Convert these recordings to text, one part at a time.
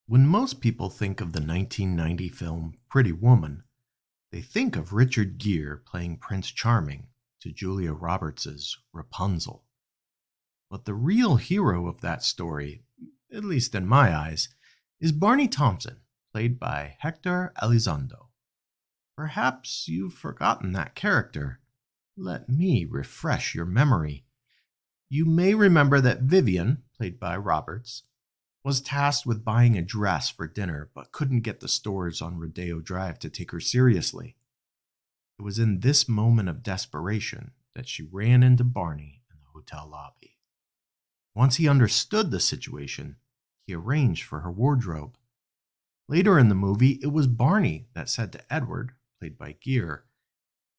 When most people think of the 1990 film Pretty Woman, they think of Richard Gere playing Prince Charming to Julia Roberts' Rapunzel. But the real hero of that story, at least in my eyes, is Barney Thompson, played by Héctor Elizondo. Perhaps you've forgotten that character. Let me refresh your memory. You may remember that Vivian, played by Roberts, was tasked with buying a dress for dinner but couldn't get the stores on Rodeo Drive to take her seriously. It was in this moment of desperation that she ran into Barney in the hotel lobby. Once he understood the situation, he arranged for her wardrobe. Later in the movie, it was Barney that said to Edward, played by Gere,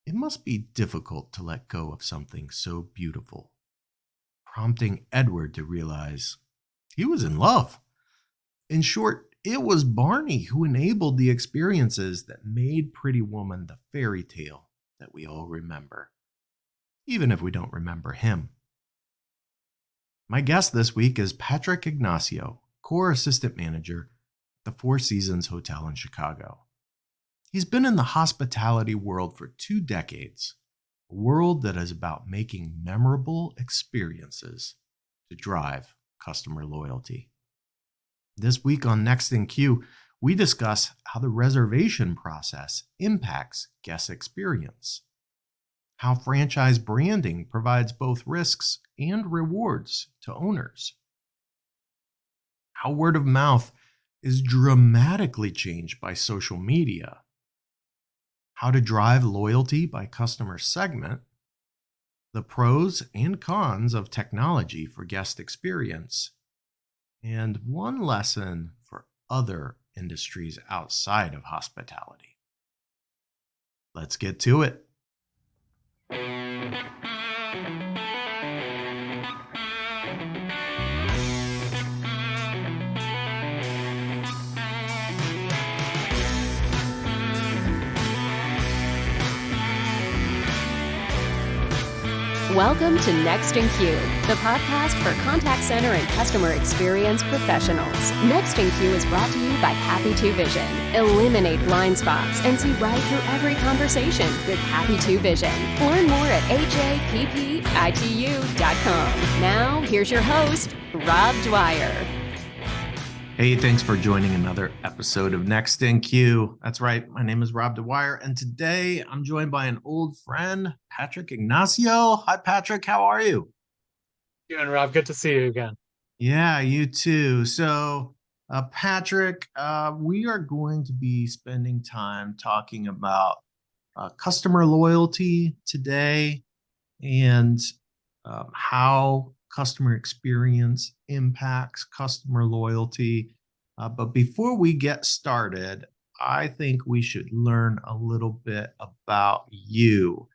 "It must be difficult to let go of something so beautiful," prompting Edward to realize he was in love. In short, it was Barney who enabled the experiences that made Pretty Woman the fairy tale that we all remember, even if we don't remember him. My guest this week is Patrick Ignacio, core assistant manager at the Four Seasons Hotel in Chicago. He's been in the hospitality world for 2 decades, a world that is about making memorable experiences to drive customer loyalty. This week on Next in Queue, we discuss how the reservation process impacts guest experience, how franchise branding provides both risks and rewards to owners, how word of mouth is dramatically changed by social media, how to drive loyalty by customer segment, the pros and cons of technology for guest experience, and one lesson for other industries outside of hospitality. Let's get to it. Welcome to Next in Queue, the podcast for contact center and customer experience professionals. Next in Queue is brought to you by Happy 2 Vision. Eliminate blind spots and see right through every conversation with Happy 2 Vision. Learn more at happitu.com. Now, here's your host, Rob Dwyer. Hey, thanks for joining another episode of Next in Queue. That's right, my name is Rob Dwyer, and today I'm joined by an old friend, Patrick Ignacio. Hi, Patrick, how are you? Doing, Rob. Good to see you again. Yeah, you too. So, Patrick, we are going to be spending time talking about customer loyalty today and how customer experience impacts customer loyalty. But before we get started, I think we should learn a little bit about you.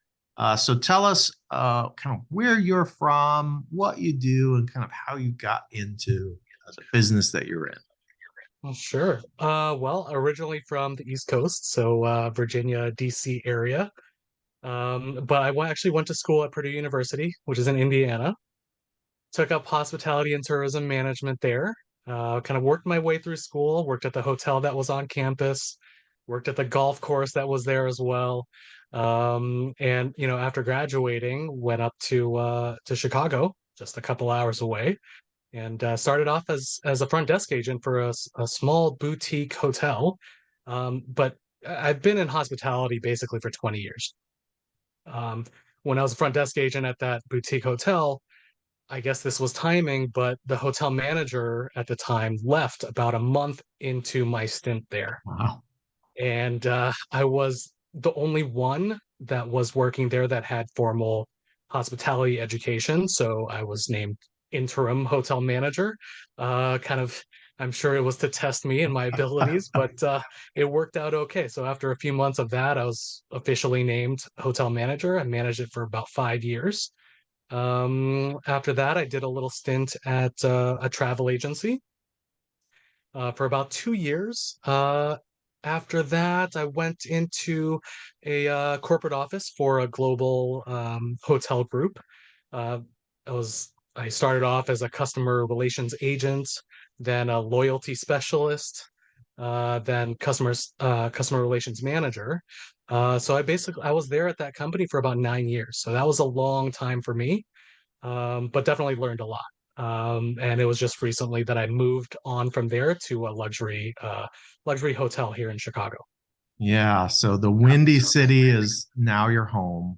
So tell us kind of where you're from, what you do, and kind of how you got into the business that you're in. Well, sure. Well, originally from the East Coast, so Virginia, DC area. But actually went to school at Purdue University, which is in Indiana. Took up hospitality and tourism management there. Kind of worked my way through school, worked at the hotel that was on campus, worked at the golf course that was there as well. And after graduating, went up to Chicago, just a couple hours away, and started off as a front desk agent for a small boutique hotel. But I've been in hospitality basically for 20 years. When I was a front desk agent at that boutique hotel, I guess this was timing, but the hotel manager at the time left about a month into my stint there. Wow. And I was the only one that was working there that had formal hospitality education. So I was named interim hotel manager. I'm sure it was to test me and my abilities, but it worked out okay. So after a few months of that, I was officially named hotel manager. I managed it for about 5 years. After that, I did a little stint at a travel agency for about 2 years. After that, I went into a corporate office for a global hotel group. Uh, I started off as a customer relations agent, then a loyalty specialist, then customer relations manager. So I was there at that company for about 9 years. So that was a long time for me, but definitely learned a lot. And it was just recently that I moved on from there to a luxury hotel here in Chicago. Yeah. So the Windy City is now your home.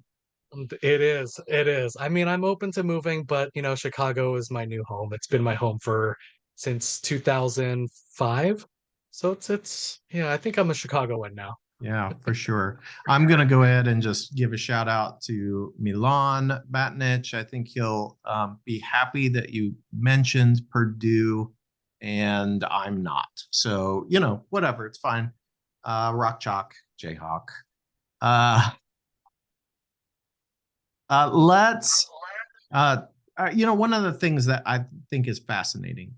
It is. It is. I mean, I'm open to moving, but Chicago is my new home. It's been my home for since 2005. So it's yeah, I think I'm a Chicagoan now. Yeah, for sure. I'm going to go ahead and just give a shout out to Milan Batnich. I think he'll be happy that you mentioned Purdue, and I'm not. So, whatever, it's fine. Rock Chalk, Jayhawk. Uh, let's, one of the things that I think is fascinating,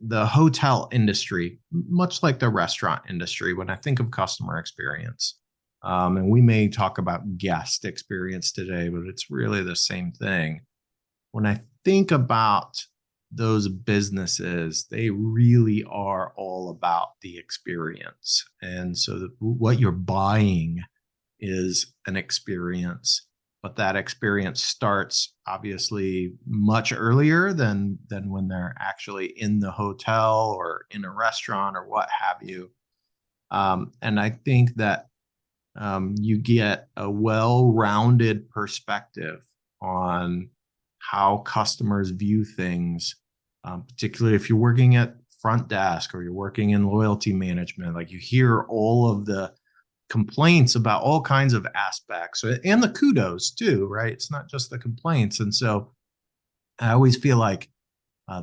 the hotel industry, much like the restaurant industry, when I think of customer experience, and we may talk about guest experience today, but it's really the same thing. When I think about those businesses, they really are all about the experience. And so what you're buying is an experience, but that experience starts obviously much earlier than when they're actually in the hotel or in a restaurant or what have you. And I think that you get a well-rounded perspective on how customers view things, particularly if you're working at front desk or you're working in loyalty management. Like, you hear all of the complaints about all kinds of aspects and the kudos too, right? It's not just the complaints. And so I always feel like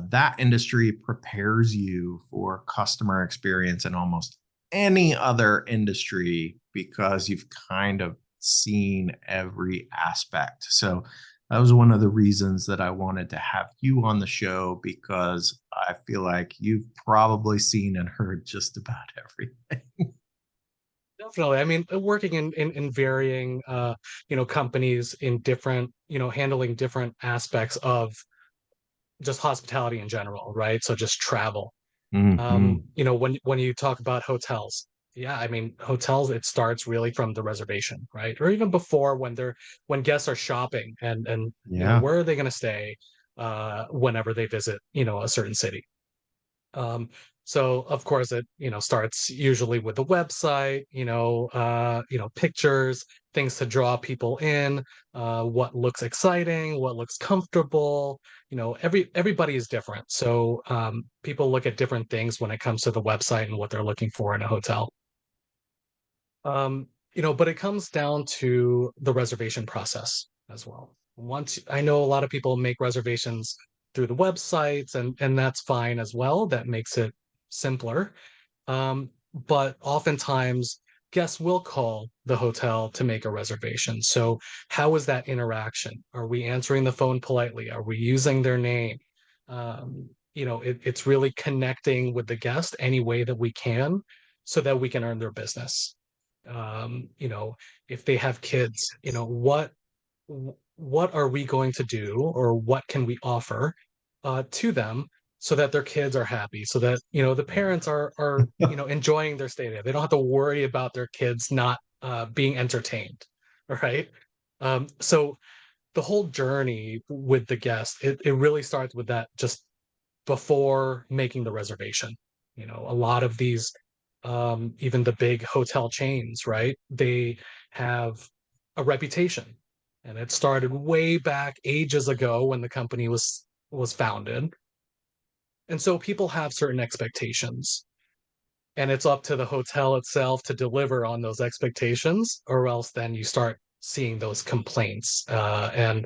that industry prepares you for customer experience in almost any other industry because you've kind of seen every aspect. So that was one of the reasons that I wanted to have you on the show, because I feel like you've probably seen and heard just about everything. Definitely. I mean, working in varying companies in different, handling different aspects of just hospitality in general, right? So just travel. Mm-hmm. When you talk about hotels, yeah, I mean, hotels, it starts really from the reservation, right? Or even before, when guests are shopping and Yeah. where are they going to stay whenever they visit, a certain city. Um, so of course it, starts usually with the website, pictures, things to draw people in, what looks exciting, what looks comfortable. Everybody is different. So people look at different things when it comes to the website and what they're looking for in a hotel. But it comes down to the reservation process as well. Once I know a lot of people make reservations through the websites, and that's fine as well. That makes it simpler. But oftentimes guests will call the hotel to make a reservation. So how is that interaction? Are we answering the phone politely? Are we using their name? It's really connecting with the guest any way that we can so that we can earn their business. um, you know, if they have kids, what are we going to do, or what can we offer to them so that their kids are happy, so that the parents are enjoying their stay there. They don't have to worry about their kids not being entertained, right? So the whole journey with the guest, it really starts with that, just before making the reservation. A lot of these, even the big hotel chains, right? They have a reputation, and it started way back ages ago when the company was founded. And so people have certain expectations, and it's up to the hotel itself to deliver on those expectations, or else then you start seeing those complaints, and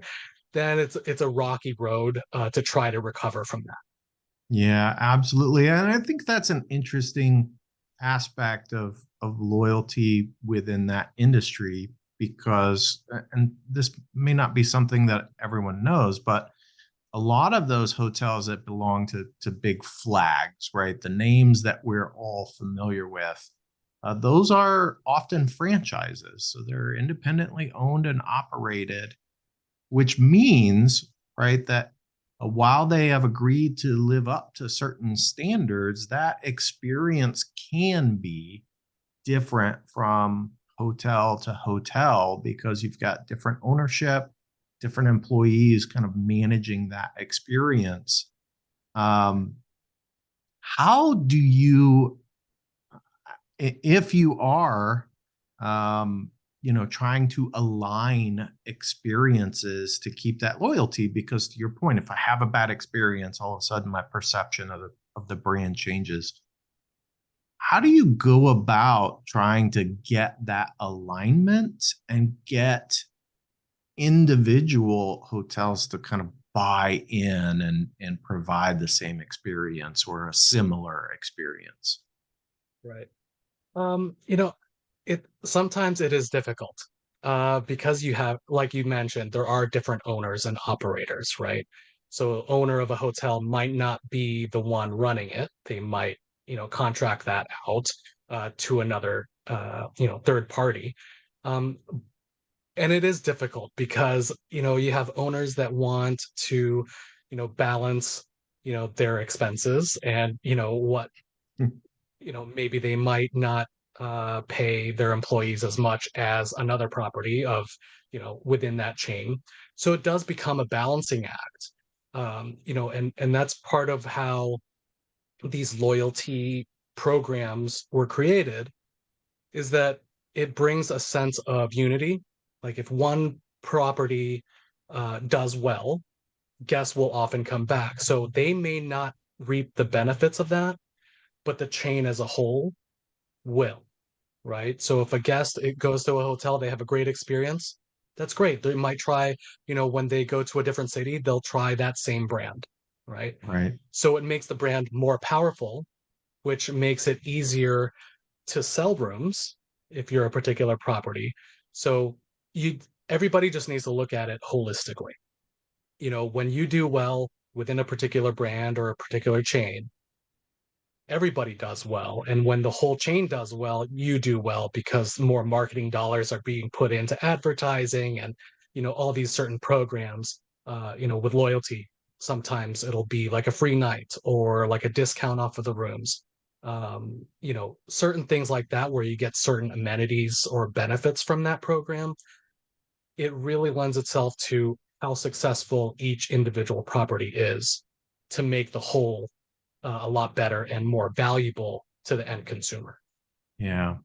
then it's a rocky road to try to recover from that. Yeah, absolutely. And I think that's an interesting aspect of loyalty within that industry, because and this may not be something that everyone knows, but a lot of those hotels that belong to big flags, right? The names that we're all familiar with, those are often franchises. So they're independently owned and operated, which means, right, that while they have agreed to live up to certain standards, that experience can be different from hotel to hotel because you've got different ownership, different employees kind of managing that experience. Um, how do you, if you are, um, trying to align experiences to keep that loyalty? Because to your point, if I have a bad experience, all of a sudden my perception of the brand changes. How do you go about trying to get that alignment and get individual hotels to kind of buy in and provide the same experience or a similar experience? Right. You know, it sometimes it is difficult because you have, like you mentioned, there are different owners and operators, right? So owner of a hotel might not be the one running it. They might, contract that out to another, third party. Um, and it is difficult because, you have owners that want to, balance, their expenses and, what Hmm. maybe they might not pay their employees as much as another property of, within that chain. So it does become a balancing act. And that's part of how these loyalty programs were created is that it brings a sense of unity. Like if one property does well, guests will often come back. So they may not reap the benefits of that, but the chain as a whole will, right? So if a guest it goes to a hotel, they have a great experience, that's great. They might try, when they go to a different city, they'll try that same brand, right? Right. So it makes the brand more powerful, which makes it easier to sell rooms if you're a particular property. So you everybody just needs to look at it holistically. When you do well within a particular brand or a particular chain, everybody does well. And when the whole chain does well, you do well because more marketing dollars are being put into advertising and, all these certain programs, with loyalty. Sometimes it'll be like a free night or like a discount off of the rooms. Certain things like that where you get certain amenities or benefits from that program. It really lends itself to how successful each individual property is to make the whole a lot better and more valuable to the end consumer. Yeah.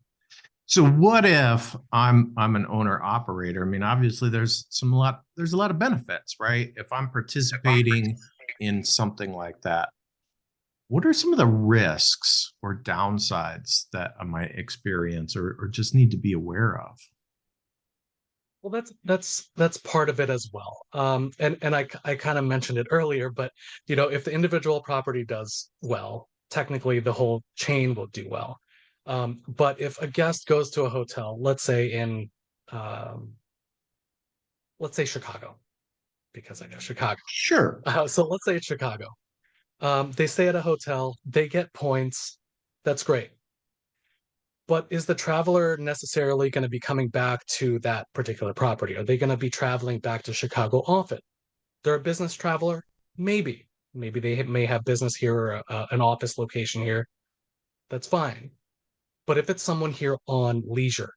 So what if I'm an owner operator? I mean, obviously there's a lot of benefits, right? If I'm participating in something like that, what are some of the risks or downsides that I might experience or just need to be aware of? Well, that's part of it as well. And I kind of mentioned it earlier, but if the individual property does well, technically the whole chain will do well. But if a guest goes to a hotel, um, let's say Chicago, because I know Chicago. Sure. So let's say it's Chicago. They stay at a hotel, they get points. That's great. But is the traveler necessarily going to be coming back to that particular property? Are they going to be traveling back to Chicago often? They're a business traveler? Maybe. Maybe they may have business here or an office location here. That's fine. But if it's someone here on leisure,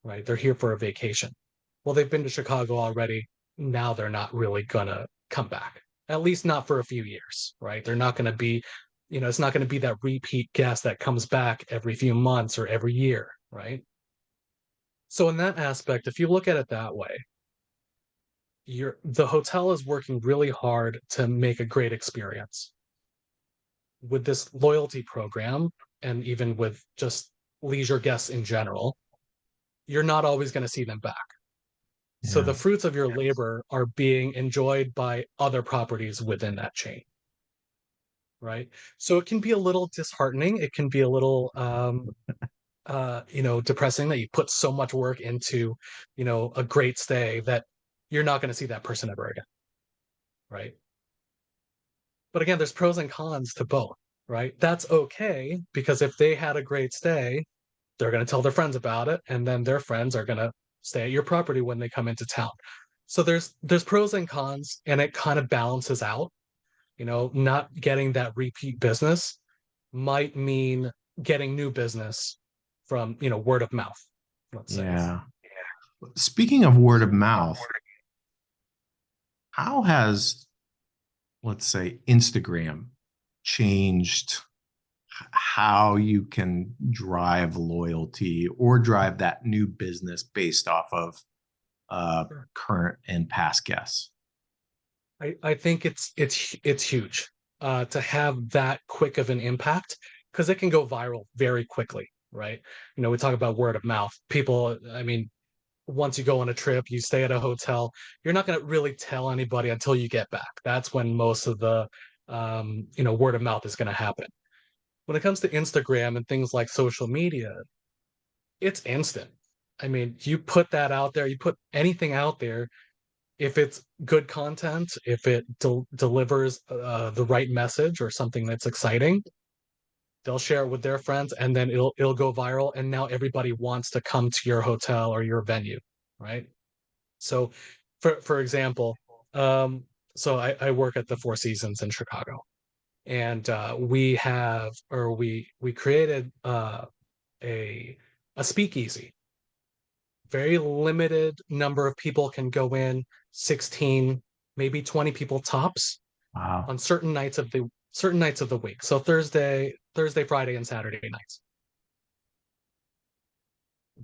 right? They're here for a vacation. Well, they've been to Chicago already. Now they're not really going to come back, at least not for a few years, right? They're not going to be, it's not going to be that repeat guest that comes back every few months or every year, right? So in that aspect, if you look at it that way, the hotel is working really hard to make a great experience. With this loyalty program and even with just leisure guests in general, you're not always going to see them back. So Yeah. the fruits of your labor are being enjoyed by other properties within that chain, right? So it can be a little disheartening. It can be a little depressing that you put so much work into, a great stay that you're not going to see that person ever again, right? But again, there's pros and cons to both, right? That's okay because if they had a great stay, they're going to tell their friends about it, and then their friends are going to stay at your property when they come into town. So there's pros and cons, and it kind of balances out. Not getting that repeat business might mean getting new business from, word of mouth, let's say. Yeah. Speaking of word of mouth, how has, let's say, Instagram changed how you can drive loyalty or drive that new business based off of current and past guests? I think it's huge to have that quick of an impact because it can go viral very quickly, right? We talk about word of mouth. People, I mean, once you go on a trip, you stay at a hotel, you're not going to really tell anybody until you get back. That's when most of the word of mouth is going to happen. When it comes to Instagram and things like social media, it's instant. I mean, you put that out there, you put anything out there, if it's good content, if it delivers the right message or something that's exciting, they'll share it with their friends, and then it'll go viral. And now everybody wants to come to your hotel or your venue, right? So, for example, so I work at the Four Seasons in Chicago, and we created a speakeasy. Very limited number of people can go in, 16, maybe 20 people tops Wow. on certain nights of the week. So Thursday, Friday, and Saturday nights.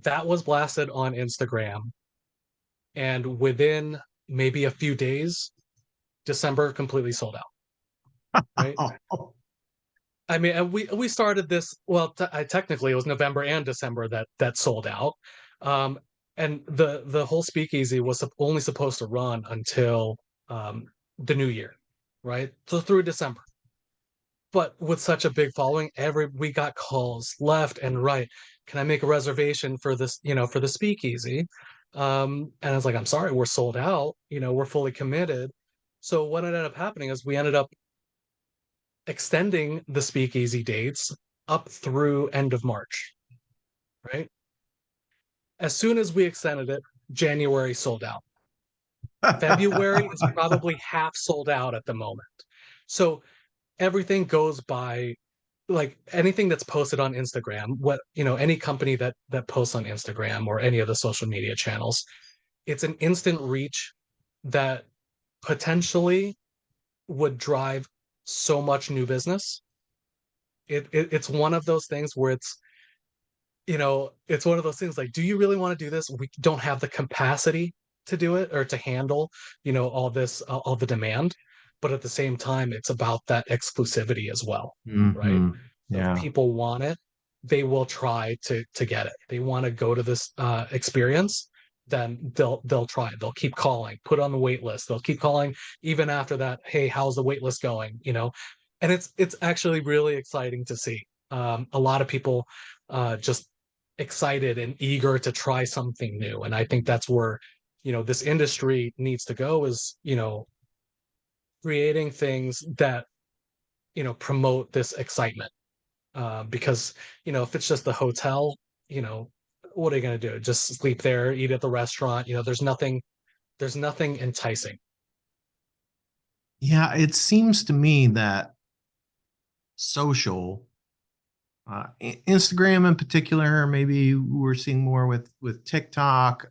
That was blasted on Instagram, and within maybe a few days, December completely sold out. Right? I mean, and we started this. Well, technically, it was November and December that sold out. Um, and the whole speakeasy was only supposed to run until the new year, right? So through December. But with such a big following, we got calls left and right. Can I make a reservation for this, for the speakeasy? And I was like, I'm sorry, we're sold out. We're fully committed. So what ended up happening is we ended up extending the speakeasy dates up through end of March, right? As soon as we extended it, January sold out. February is probably half sold out at the moment. So everything goes by, like, anything that's posted on Instagram, any company that posts on Instagram or any of the social media channels, it's an instant reach that potentially would drive so much new business. It's one of those things where it's one of those things like, do you really want to do this? We don't have the capacity to do it or to handle, all the demand. But at the same time, it's about that exclusivity as well, right? Hmm. So if Yeah. people want it, they will try to get it. They want to go to this experience, then they'll try it. They'll keep calling, put on the wait list. They'll keep calling even after that. Hey, how's the wait list going? And it's actually really exciting to see. A lot of people just excited and eager to try something new. And I think that's where, this industry needs to go is, creating things that, promote this excitement. Because, if it's just the hotel, you know, what are you going to do? Just sleep there, eat at the restaurant? There's nothing enticing. Yeah, it seems to me that social, Instagram in particular, maybe we're seeing more with TikTok,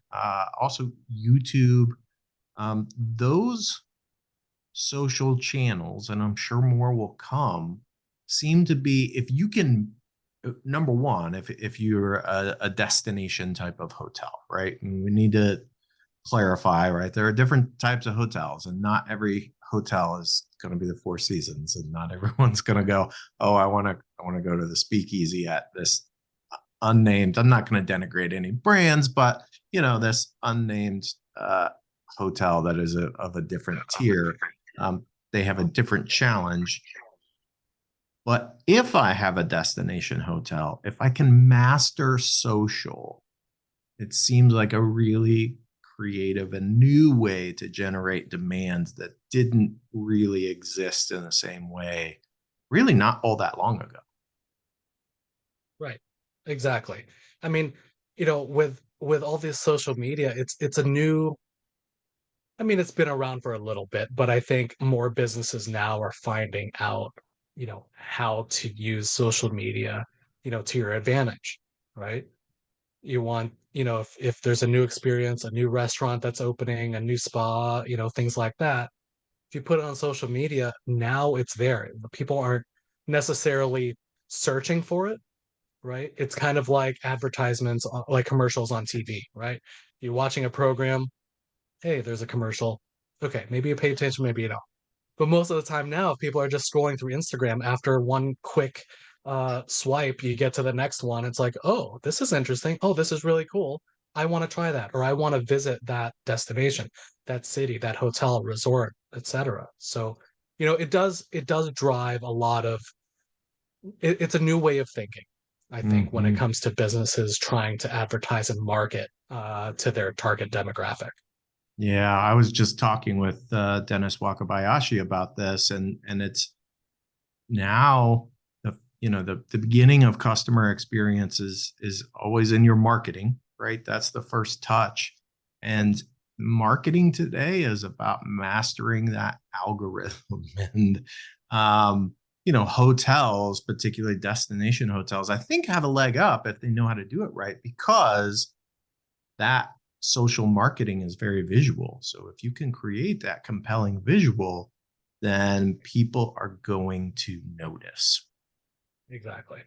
also YouTube. Those social channels, and I'm sure more will come, seem to be, if you can, number one, if you're a destination type of hotel, right? And we need to clarify, right? There are different types of hotels, and not every hotel is going to be the Four Seasons, and not everyone's going to go, oh, I want to go to the speakeasy at this unnamed. I'm not going to denigrate any brands, but this unnamed hotel that is of a different tier. They have a different challenge. But if I have a destination hotel, if I can master social, it seems like a really creative and new way to generate demand that didn't really exist in the same way, really not all that long ago. Right. Exactly. I mean, with all this social media, it's a new I mean, it's been around for a little bit, but I think more businesses now are finding out, how to use social media, to your advantage, right? You want, if there's a new experience, a new restaurant that's opening, a new spa, things like that. If you put it on social media, now it's there. People aren't necessarily searching for it, right? It's kind of like advertisements, like commercials on TV, right? You're watching a program, hey, there's a commercial. Okay, maybe you pay attention, maybe you don't. But most of the time now, if people are just scrolling through Instagram after one quick swipe, you get to the next one. It's like, oh, this is interesting. Oh, this is really cool. I want to try that, or I want to visit that destination, that city, that hotel, resort, etc. So, it does drive a lot of it's a new way of thinking, I think, when it Hmm. comes to businesses trying to advertise and market to their target demographic. Yeah, I was just talking with Dennis Wakabayashi about this, and it's now the beginning of customer experience is always in your marketing, right? That's the first touch, and marketing today is about mastering that algorithm. And hotels, particularly destination hotels, I think have a leg up if they know how to do it right, because that social marketing is very visual. So if you can create that compelling visual, then people are going to notice. Exactly.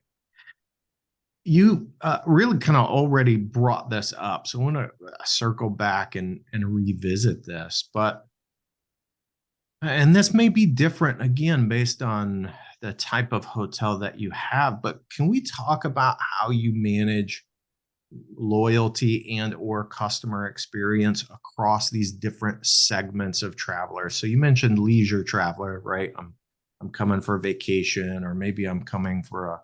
You really kind of already brought this up. So I want to circle back and revisit this. And this may be different again based on the type of hotel that you have, but can we talk about how you manage loyalty and or customer experience across these different segments of travelers? So you mentioned leisure traveler, right? I'm coming for a vacation, or maybe I'm coming for a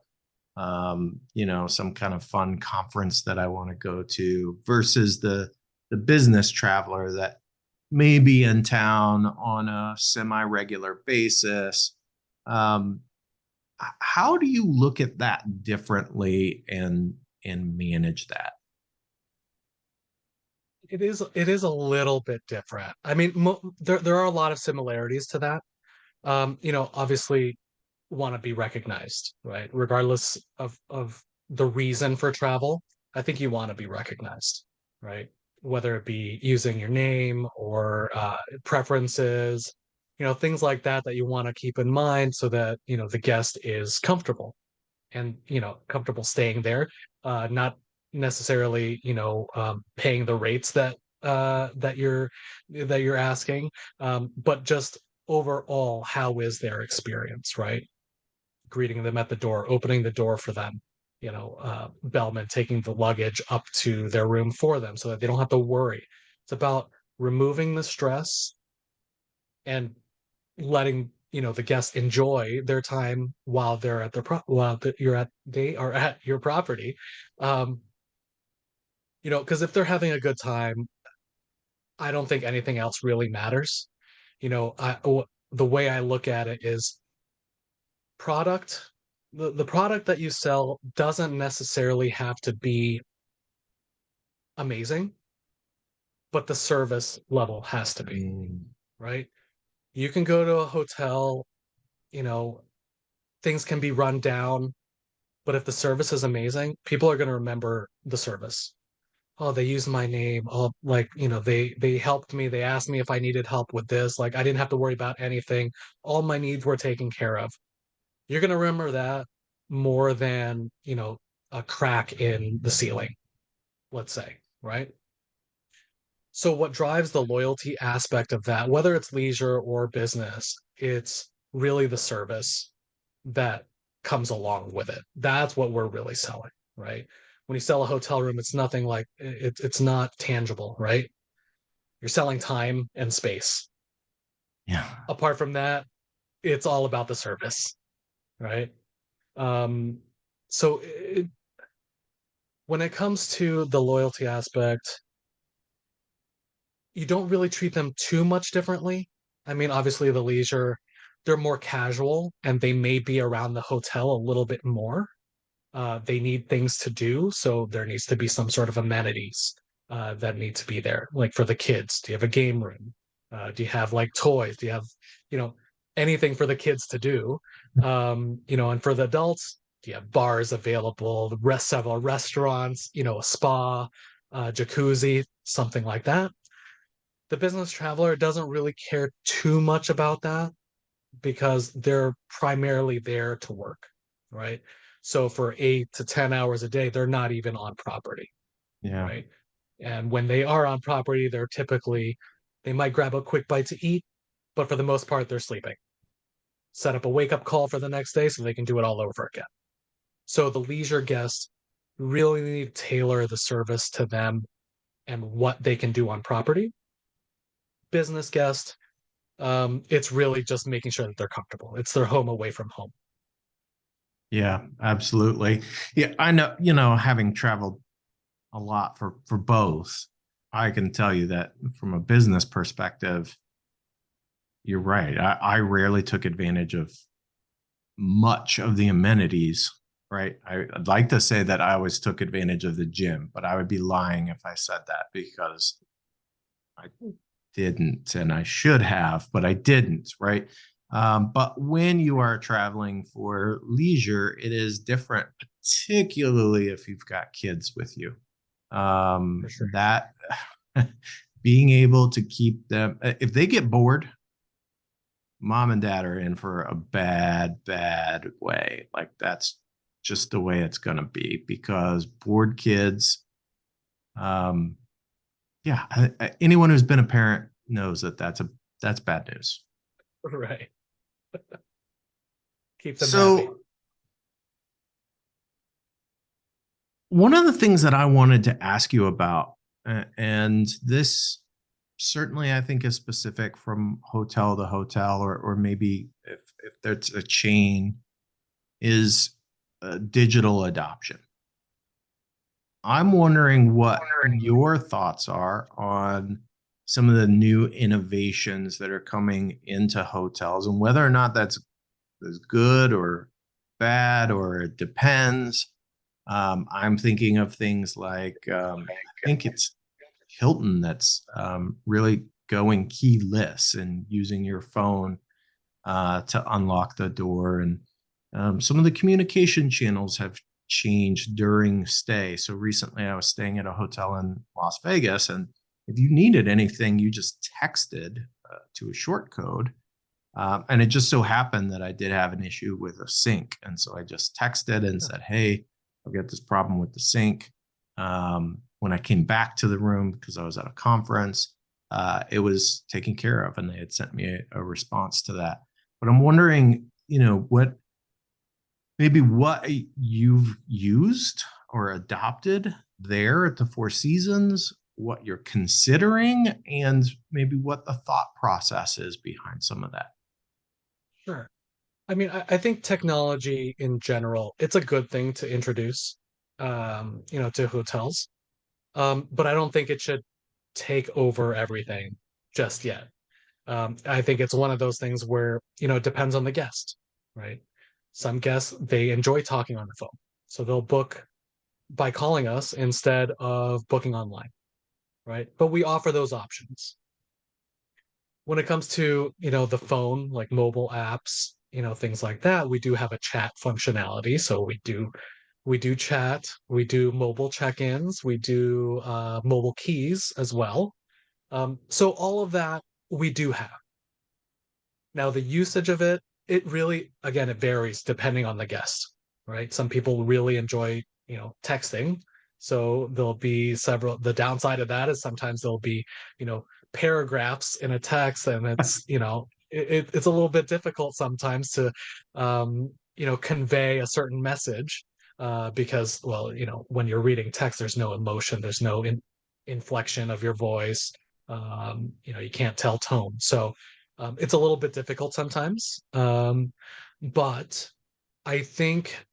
some kind of fun conference that I want to go to, versus the business traveler that may be in town on a semi-regular basis. Um, how do you look at that differently and manage that? It is a little bit different. I mean, there are a lot of similarities to that. Obviously want to be recognized, right? Regardless of the reason for travel, I think you want to be recognized, right? Whether it be using your name or preferences, things like that that you want to keep in mind so that, the guest is comfortable and, comfortable staying there, not necessarily, paying the rates that you're asking, but just overall, how is their experience, right? Greeting them at the door, opening the door for them, bellman taking the luggage up to their room for them so that they don't have to worry. It's about removing the stress and letting the guests enjoy their time while they're at they are at your property. um because if they're having a good time, I don't think anything else really matters. The way I look at it is product the product that you sell doesn't necessarily have to be amazing, but the service level has to be, Mm, right? You can go to a hotel, you know, things can be run down, but if the service is amazing, people are going to remember the service. Oh, they used my name. Oh, like, they helped me. They asked me if I needed help with this. Like, I didn't have to worry about anything. All my needs were taken care of. You're going to remember that more than, a crack in the ceiling, let's say, right? So what drives the loyalty aspect of that, whether it's leisure or business, it's really the service that comes along with it. That's what we're really selling, right? When you sell a hotel room, it's nothing like it's not tangible, right? You're selling time and space. yeah. Apart from that, it's all about the service, right? Um, so when it comes to the loyalty aspect, you don't really treat them too much differently. I mean, obviously, the leisure, they're more casual and they may be around the hotel a little bit more. They need things to do, so there needs to be some sort of amenities that need to be there. Like for the kids, do you have a game room? Do you have like toys? Do you have, you know, anything for the kids to do? And for the adults, do you have bars available, several restaurants, a spa, jacuzzi, something like that? The business traveler doesn't really care too much about that because they're primarily there to work, right? So for 8 to 10 hours a day, they're not even on property, Yeah. right? And when they are on property, they might grab a quick bite to eat, but for the most part, they're sleeping. Set up a wake up call for the next day so they can do it all over again. So the leisure guests really need to tailor the service to them and what they can do on property. Business guest, it's really just making sure that they're comfortable. It's their home away from home. Yeah, absolutely. Yeah, I know, having traveled a lot for both, I can tell you that from a business perspective, you're right. I rarely took advantage of much of the amenities, right? I'd like to say that I always took advantage of the gym, but I would be lying if I said that because I didn't, and I should have, but I didn't, right? But when you are traveling for leisure, it is different, particularly if you've got kids with you. For sure. That being able to keep them, if they get bored, mom and dad are in for a bad, bad way. Like that's just the way it's going to be because bored kids, um, yeah, anyone who's been a parent knows that that's bad news. Right. Keep them happy. So one of the things that I wanted to ask you about, and this certainly I think is specific from hotel to hotel, or maybe if there's a chain, is digital adoption. I'm wondering what your thoughts are on some of the new innovations that are coming into hotels and whether or not that's good or bad or it depends. I'm thinking of things like I think it's Hilton that's really going keyless and using your phone to unlock the door. And some of the communication channels have changed during stay. So recently I was staying at a hotel in Las Vegas, and if you needed anything, you just texted to a short code. And it just so happened that I did have an issue with a sink. And so I just texted and said, hey, I've got this problem with the sink. When I came back to the room, because I was at a conference, it was taken care of and they had sent me a response to that. But I'm wondering, what you've used or adopted there at the Four Seasons, what you're considering, and maybe what the thought process is behind some of that. Sure. I mean, I think technology in general, it's a good thing to introduce, to hotels. But I don't think it should take over everything just yet. I think it's one of those things where, it depends on the guest, right? Some guests, they enjoy talking on the phone. So they'll book by calling us instead of booking online, right? But we offer those options. When it comes to, the phone, like mobile apps, things like that, we do have a chat functionality. So we do chat, we do mobile check-ins, we do mobile keys as well. So all of that we do have. Now the usage of it really, again, it varies depending on the guest, right? Some people really enjoy, texting. So there'll be the downside of that is sometimes there'll be, paragraphs in a text and it's a little bit difficult sometimes to, convey a certain message because, well, when you're reading text, there's no emotion, there's no inflection of your voice. You can't tell tone. So it's a little bit difficult sometimes. But I think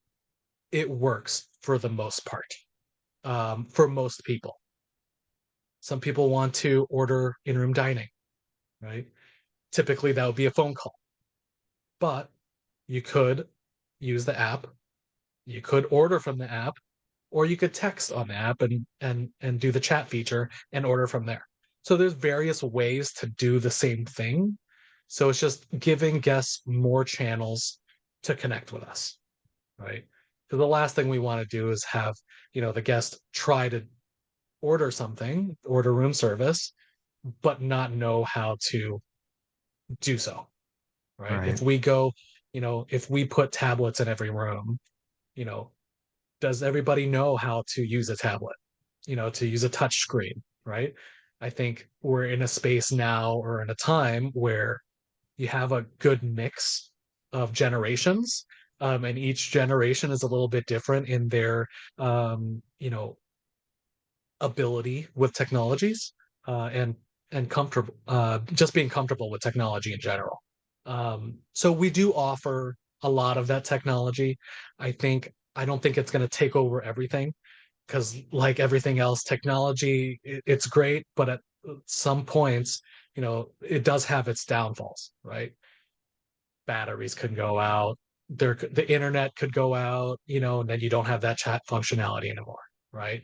it works for the most part, for most people. Some people want to order in-room dining, right? Typically, that would be a phone call. But you could use the app, you could order from the app, or you could text on the app and do the chat feature and order from there. So there's various ways to do the same thing. So it's just giving guests more channels to connect with us, right? So the last thing we want to do is have, the guest try to order something, order room service, but not know how to do so, right? Right. If we put tablets in every room, you know, does everybody know how to use a tablet, to use a touch screen, right? I think we're in a space now or in a time where you have a good mix of generations. And each generation is a little bit different in their, ability with technologies, and comfortable, just being comfortable with technology in general. So we do offer a lot of that technology. I don't think it's going to take over everything, because like everything else, technology, it's great, but at some points, it does have its downfalls, right? Batteries could go out, the internet could go out, and then you don't have that chat functionality anymore, right?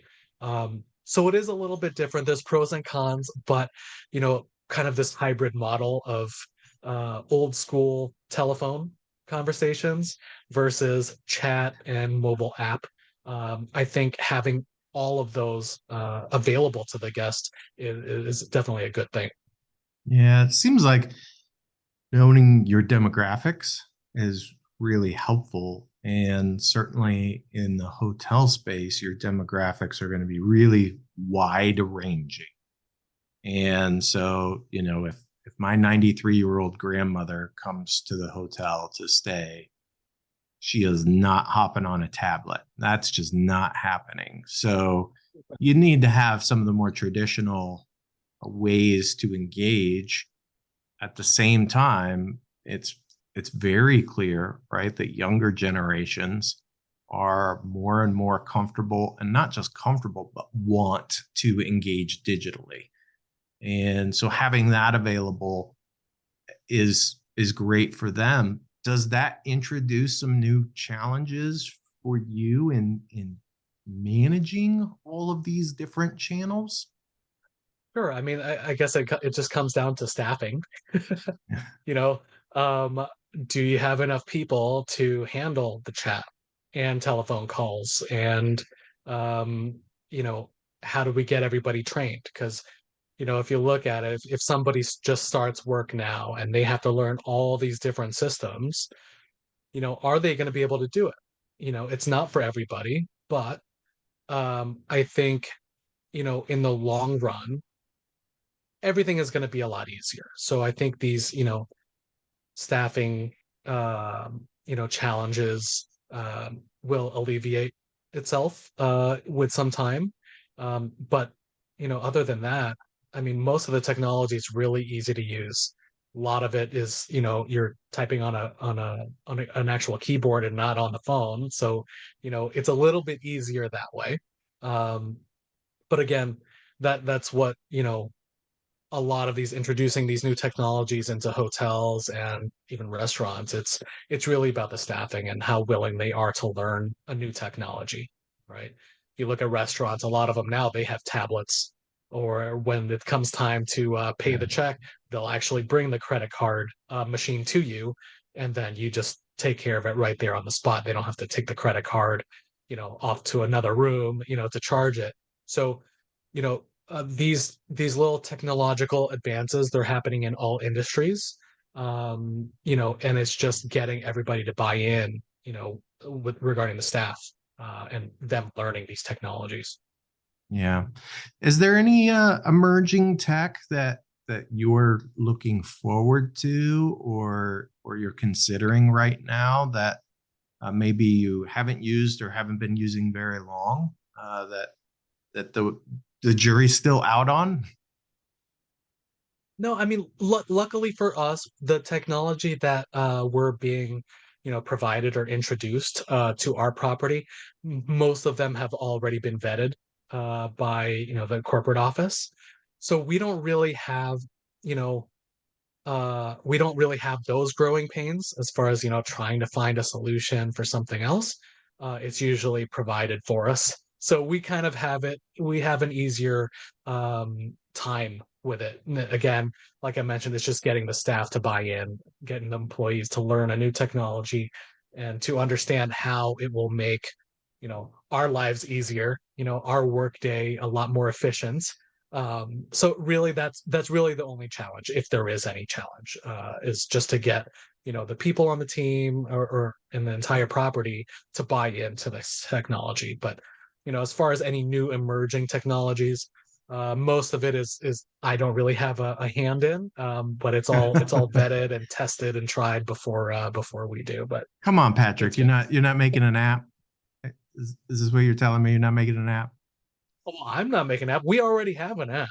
So it is a little bit different. There's pros and cons, but kind of this hybrid model of old school telephone conversations versus chat and mobile app. I think having all of those available to the guest is definitely a good thing. Yeah, it seems like knowing your demographics is really helpful. And certainly in the hotel space, your demographics are going to be really wide ranging. And so, if my 93-year-old grandmother comes to the hotel to stay, she is not hopping on a tablet. That's just not happening. So you need to have some of the more traditional ways to engage. At the same time, it's very clear, right, that younger generations are more and more comfortable, and not just comfortable, but want to engage digitally. And so having that available is great for them. Does that introduce some new challenges for you in managing all of these different channels? Sure. I mean, I guess it just comes down to staffing. you know, um, do you have enough people to handle the chat and telephone calls? And, um, you know, how do we get everybody trained? Because, if you look at it, if somebody just starts work now and they have to learn all these different systems, are they going to be able to do it? It's not for everybody, but I think, in the long run, everything is going to be a lot easier. So I think these, staffing, challenges will alleviate itself with some time. But other than that, I mean, most of the technology is really easy to use. A lot of it is, you're typing on an actual keyboard and not on the phone. So, it's a little bit easier that way. Um, but again, that's what, a lot of these introducing these new technologies into hotels and even restaurants, it's really about the staffing and how willing they are to learn a new technology, right? You look at restaurants, a lot of them now, they have tablets, or when it comes time to pay Yeah. the check, they'll actually bring the credit card machine to you, and then you just take care of it right there on the spot. They don't have to take the credit card, off to another room, to charge it. So, these little technological advances, they're happening in all industries, and it's just getting everybody to buy in, with regarding the staff and them learning these technologies. Yeah. Is there any emerging tech that you're looking forward to, or you're considering right now that maybe you haven't used or haven't been using very long, that the jury's still out on? No, I mean, luckily for us, the technology that we're being, provided or introduced to our property, most of them have already been vetted by, the corporate office. So you know, we don't really have those growing pains as far as, trying to find a solution for something else. It's usually provided for us. So we kind of we have an easier time with it. And again, like I mentioned, it's just getting the staff to buy in, getting the employees to learn a new technology and to understand how it will make, our lives easier, our workday a lot more efficient. So really that's really the only challenge, if there is any challenge, is just to get, the people on the team or in the entire property to buy into this technology. But, as far as any new emerging technologies, most of it is I don't really have a hand in, but it's all vetted and tested and tried before we do. But Come on, Patrick, you're not making an app. Is this what you're telling me? You're not making an app? Oh, I'm not making an app. We already have an app.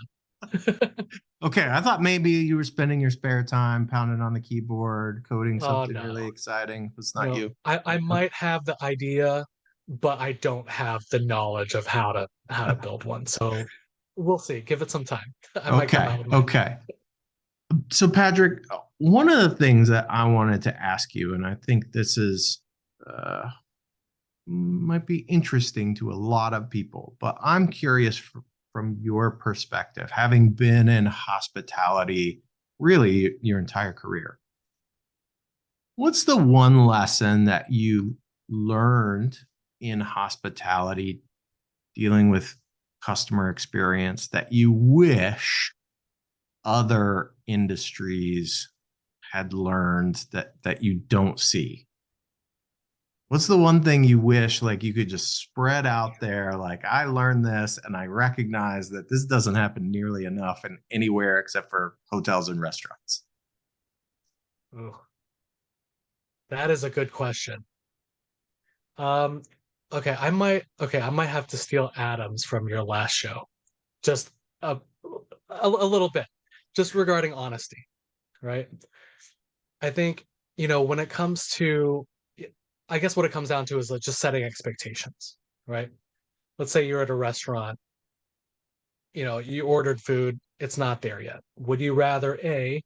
Okay, I thought maybe you were spending your spare time pounding on the keyboard, coding Oh something no, really exciting. It's not no. you. I might have the idea, but I don't have the knowledge of how to build one. So we'll see. Give it some time. I might come out Okay, with my. okay. So, Patrick, one of the things that I wanted to ask you, and I think this is might be interesting to a lot of people, but I'm curious from your perspective, having been in hospitality really your entire career. What's the one lesson that you learned in hospitality dealing with customer experience that you wish other industries had learned that you don't see? What's the one thing you wish like you could just spread out there? Like, I learned this and I recognize that this doesn't happen nearly enough in anywhere except for hotels and restaurants. Ooh, that is a good question. Um, okay, I might have to steal Adams from your last show. Just a a little bit, just regarding honesty, right? I think, when it comes to, I guess what it comes down to is like just setting expectations, right? Let's say you're at a restaurant, you ordered food, it's not there yet. Would you rather A,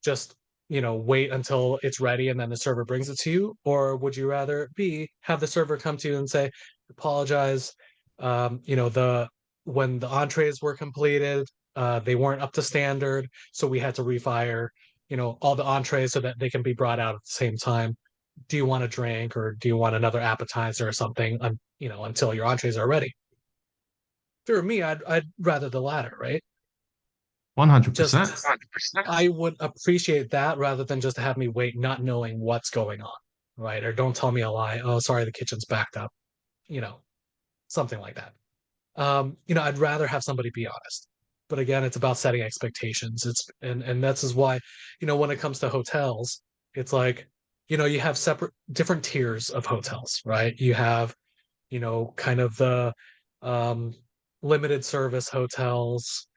just, wait until it's ready and then the server brings it to you? Or would you rather B, have the server come to you and say, apologize, when the entrees were completed, they weren't up to standard, so we had to refire, all the entrees so that they can be brought out at the same time. Do you want a drink or do you want another appetizer or something, until your entrees are ready? If it were me, I'd rather the latter, right? Just 100%. I would appreciate that rather than just have me wait, not knowing what's going on, right? Or don't tell me a lie. Oh, sorry, the kitchen's backed up, you know, something like that. I'd rather have somebody be honest. But again, it's about setting expectations. And that's is why, when it comes to hotels, it's like, you have separate different tiers of hotels, right? You have, kind of the um limited service hotels,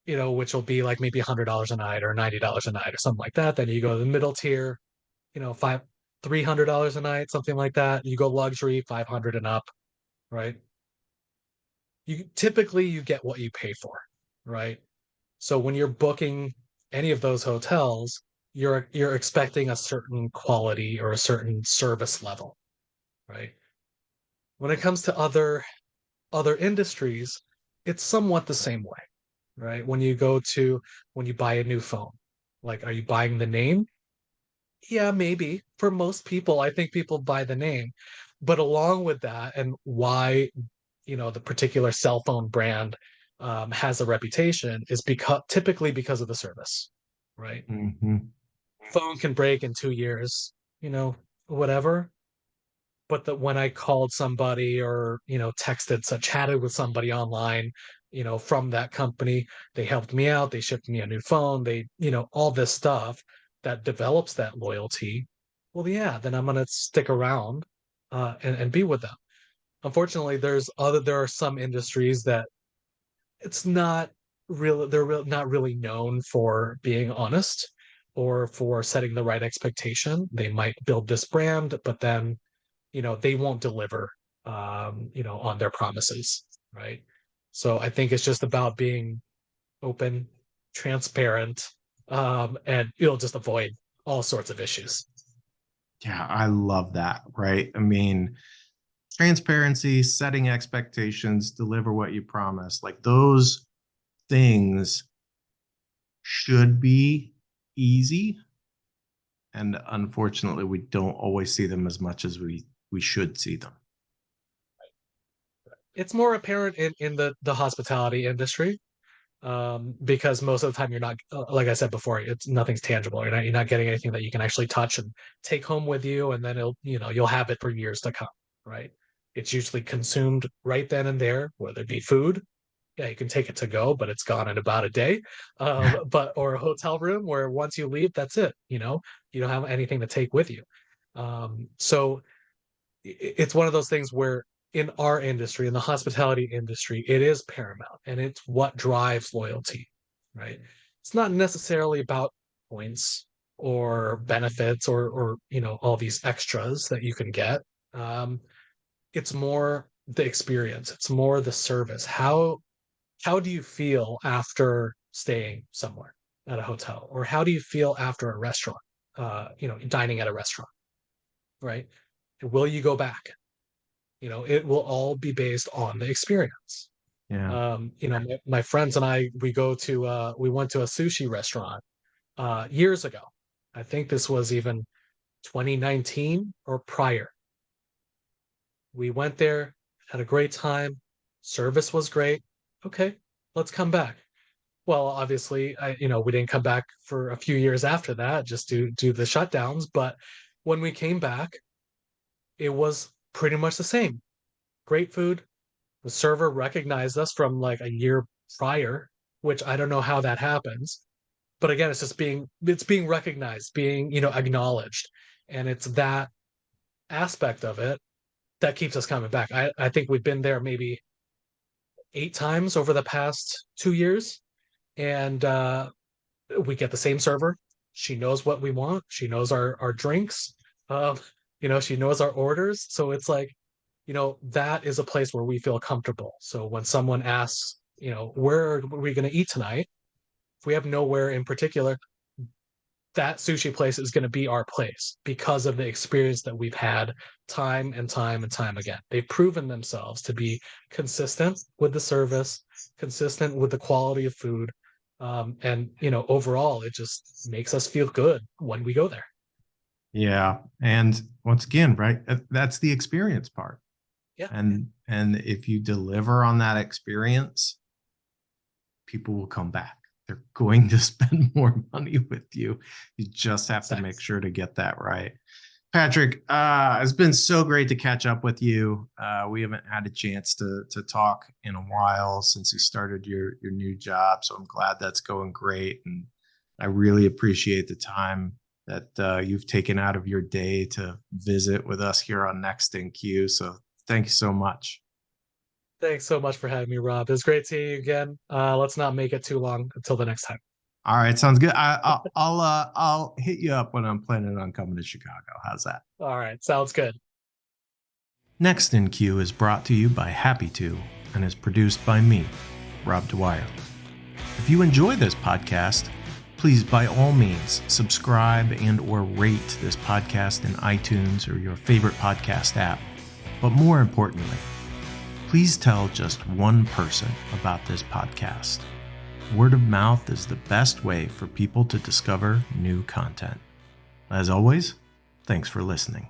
which will be like maybe $100 a night or $90 a night or something like that. Then you go to the middle tier, five, $300 a night, something like that. You go luxury, 500 and up, right? You get what you pay for, right? So when you're booking any of those hotels, you're expecting a certain quality or a certain service level, right? When it comes to other industries, it's somewhat the same way, right? When you buy a new phone, like, are you buying the name? Yeah, maybe. For most people, I think people buy the name. But along with that, and why, the particular cell phone brand has a reputation is typically because of the service, right? Mm-hmm. Phone can break in 2 years, whatever. But that when I called somebody or, texted, so chatted with somebody online, from that company, they helped me out, they shipped me a new phone, they, all this stuff that develops that loyalty. Well, yeah, then I'm gonna stick around and be with them. Unfortunately, there are some industries that it's not not really known for being honest or for setting the right expectation. They might build this brand, but then they won't deliver on their promises, right? So I think it's just about being open, transparent, and you'll just avoid all sorts of issues. Yeah, I love that. Right. I mean, transparency, setting expectations, deliver what you promise. Like, those things should be easy, and unfortunately we don't always see them as much as we should see them. It's more apparent in the hospitality industry, because most of the time you're not, like I said before, it's nothing's tangible. You're not getting anything that you can actually touch and take home with you, and then you'll have it for years to come, right? It's usually consumed right then and there, whether it be food. Yeah, you can take it to go, but it's gone in about a day. Or a hotel room where once you leave, that's it. You don't have anything to take with you. So it's one of those things where in our industry, in the hospitality industry, it is paramount and it's what drives loyalty, right? It's not necessarily about points or benefits or all these extras that you can get. It's more the experience. It's more the service. How do you feel after staying somewhere at a hotel, or how do you feel after a restaurant, dining at a restaurant, right? Will you go back? It will all be based on the experience. Yeah. My friends and I, we went to a sushi restaurant years ago. I think this was even 2019 or prior. We went there, had a great time. Service was great. Okay, let's come back. Well, obviously, we didn't come back for a few years after that, just due to the shutdowns. But when we came back, it was pretty much the same. Great food. The server recognized us from like a year prior, which I don't know how that happens. But again, it's being recognized, being, acknowledged. And it's that aspect of it that keeps us coming back. I think we've been there maybe 8 times over the past 2 years. And we get the same server. She knows what we want. She knows our drinks. She knows our orders. So it's like, that is a place where we feel comfortable. So when someone asks, where are we going to eat tonight? If we have nowhere in particular, that sushi place is going to be our place because of the experience that we've had time and time and time again. They've proven themselves to be consistent with the service, consistent with the quality of food. And overall, it just makes us feel good when we go there. Yeah. And once again, right, that's the experience part. Yeah. And if you deliver on that experience, people will come back. They're going to spend more money with you. You just have to make sure to get that right. Patrick, it's been so great to catch up with you. We haven't had a chance to talk in a while since you started your new job. So I'm glad that's going great. And I really appreciate the time that you've taken out of your day to visit with us here on Next in Queue. So thank you so much. Thanks so much for having me, Rob. It was great seeing you again. Let's not make it too long until the next time. All right, sounds good. I'll hit you up when I'm planning on coming to Chicago. How's that? All right, sounds good. Next in Queue is brought to you by Happy To and is produced by me, Rob Dwyer. If you enjoy this podcast, please by all means subscribe and or rate this podcast in iTunes or your favorite podcast app. But more importantly, please tell just one person about this podcast. Word of mouth is the best way for people to discover new content. As always, thanks for listening.